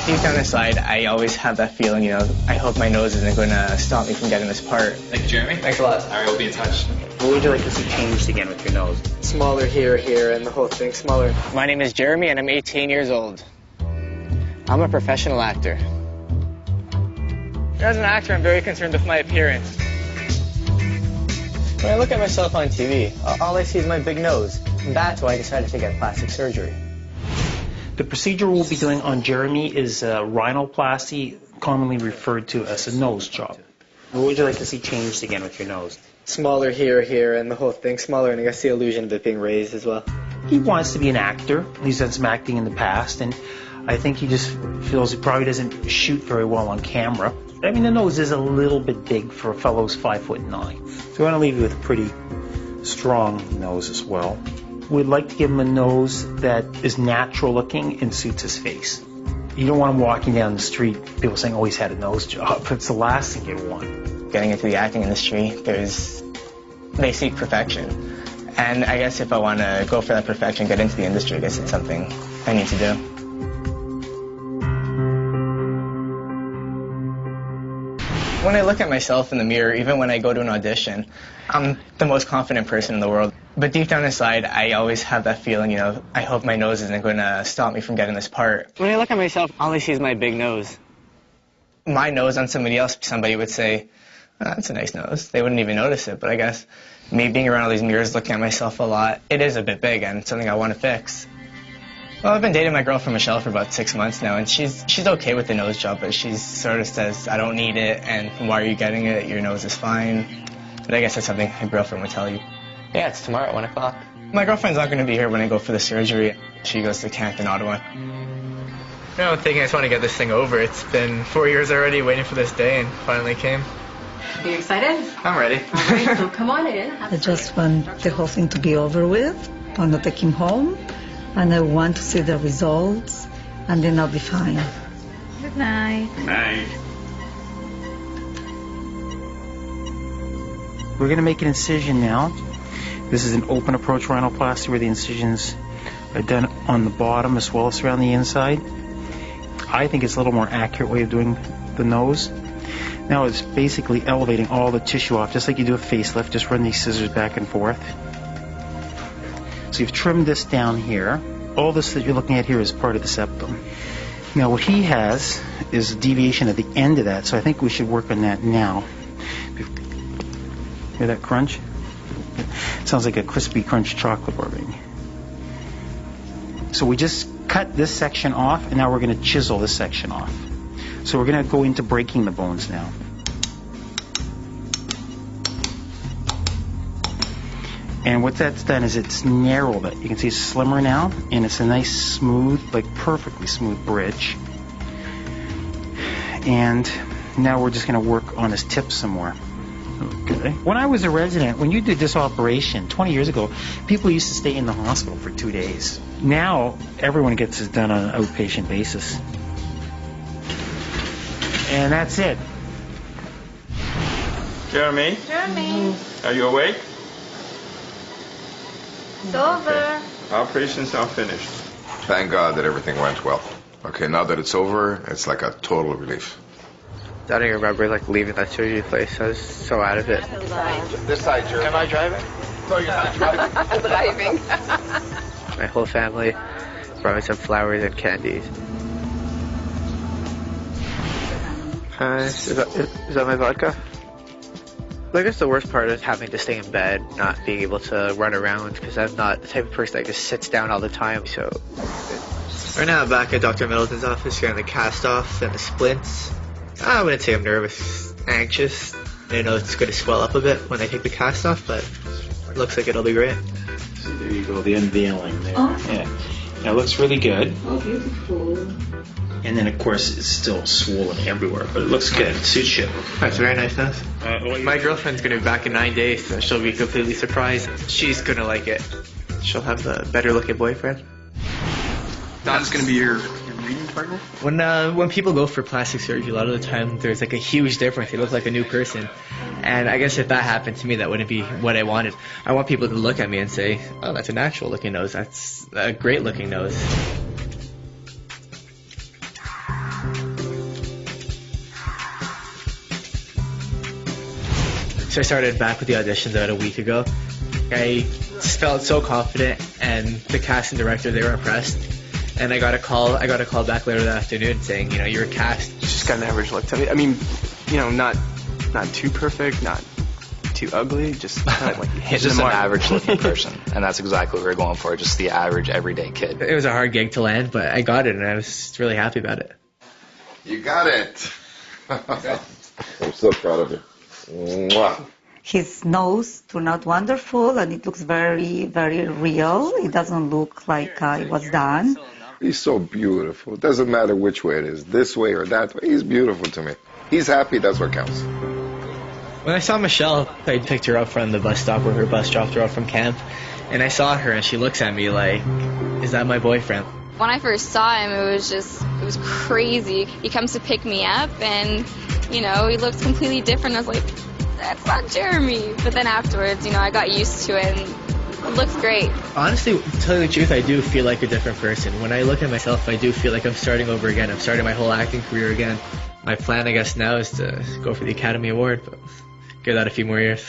Deep down inside, I always have that feeling, I hope my nose isn't going to stop me from getting this part. Thank you, Jeremy. Thanks a lot. All right, we'll be in touch. What would you like to see changed again with your nose? Smaller here, and the whole thing smaller. My name is Jeremy, and I'm 18 years old. I'm a professional actor. As an actor, I'm very concerned with my appearance. When I look at myself on TV, all I see is my big nose. That's why I decided to get plastic surgery. The procedure we'll be doing on Jeremy is rhinoplasty, commonly referred to as a nose job. What would you like to see changed again with your nose? Smaller here, and the whole thing smaller, and I guess the illusion of it being raised as well. He wants to be an actor. He's done some acting in the past, and I think he just feels he probably doesn't shoot very well on camera. I mean, the nose is a little bit big for a fellow who's 5'9". So we want to leave you with a pretty strong nose as well. We'd like to give him a nose that is natural looking and suits his face. You don't want him walking down the street, people saying, oh, he's had a nose job. It's the last thing you want. Getting into the acting industry, they seek perfection. And I guess if I want to go for that perfection, get into the industry, I guess it's something I need to do. When I look at myself in the mirror, even when I go to an audition, I'm the most confident person in the world. But deep down inside, I always have that feeling, I hope my nose isn't going to stop me from getting this part. When I look at myself, all I see is my big nose. My nose on somebody else, somebody would say, oh, that's a nice nose. They wouldn't even notice it, but I guess me being around all these mirrors, looking at myself a lot, it is a bit big and it's something I want to fix. Well, I've been dating my girlfriend Michelle for about 6 months now, and she's okay with the nose job, but she sort of says, I don't need it, and why are you getting it? Your nose is fine. But I guess that's something my girlfriend would tell you. Yeah, it's tomorrow at 1 o'clock. My girlfriend's not going to be here when I go for the surgery. She goes to camp in Ottawa. I'm thinking I just want to get this thing over. It's been 4 years already waiting for this day, and finally came. Are you excited? I'm ready. All right, so come on in. I just want the whole thing to be over with. I want to take him home, and I want to see the results, and then I'll be fine. Good night. Good night. We're going to make an incision now. This is an open approach rhinoplasty where the incisions are done on the bottom as well as around the inside. I think it's a little more accurate way of doing the nose. Now it's basically elevating all the tissue off, just like you do a facelift. Just run these scissors back and forth. So you've trimmed this down here. All this that you're looking at here is part of the septum. Now what he has is a deviation at the end of that, so I think we should work on that now. Hear that crunch? It sounds like a crispy crunch chocolate bar ring. So we just cut this section off, and now we're going to chisel this section off. So we're going to go into breaking the bones now. And what that's done is it's narrowed it. You can see it's slimmer now, and it's a nice smooth, like perfectly smooth bridge. And now we're just going to work on his tip some more. Okay. When I was a resident, when you did this operation 20 years ago, people used to stay in the hospital for 2 days. Now, everyone gets it done on an outpatient basis. And that's it. Jeremy? Jeremy, Are you awake? it's over. Operation's now finished. Thank God that everything went well. Okay, now that it's over, it's like a total relief. I don't even remember leaving that surgery place. I was so out of it. This side, Jeremy. Am I driving? No, you're not driving. Driving. My whole family brought me some flowers and candies. Is that my vodka? I guess the worst part is having to stay in bed, not being able to run around, because I'm not the type of person that just sits down all the time. So right now I'm back at Dr. Middleton's office getting the cast off and the splints. I wouldn't say I'm nervous, anxious. I know it's going to swell up a bit when they take the cast off, but it looks like it'll be great. See, there you go, the unveiling there. Oh. Yeah. Now it looks really good. Oh, beautiful. And then, of course, it's still swollen everywhere, but it looks good. It suits you. That's very nice, nose. My girlfriend's going to be back in 9 days, so she'll be completely surprised. She's going to like it. She'll have the better-looking boyfriend. Don's going to be your reading partner? When people go for plastic surgery, a lot of the time there's like a huge difference. They look like a new person. And I guess if that happened to me, that wouldn't be what I wanted. I want people to look at me and say, oh, that's a natural looking nose. That's a great looking nose. So I started back with the auditions about a week ago. I just felt so confident, and the casting director, they were impressed. And I got a call back later that afternoon saying, you know, you're cast. She's got an average look to me. I mean, you know, not too perfect, not too ugly, just kind of like He's just an average looking person, and that's exactly what we're going for, just the average everyday kid. It was a hard gig to land, but I got it, and I was really happy about it. You got it. I'm so proud of you. Mwah. His nose turned out wonderful, and it looks very, very real. It doesn't look like it was done. He's so beautiful. It doesn't matter which way it is, this way or that way. He's beautiful to me. He's happy, that's what counts. When I saw Michelle, I picked her up from the bus stop where her bus dropped her off from camp, and I saw her, and she looks at me like, is that my boyfriend? When I first saw him, it was crazy. He comes to pick me up, and, you know, he looks completely different. I was like, that's not Jeremy. But then afterwards, you know, I got used to it, and it looks great. Honestly, to tell you the truth, I do feel like a different person. When I look at myself, I do feel like I'm starting over again. I'm starting my whole acting career again. My plan, I guess, now is to go for the Academy Award, but give that a few more years.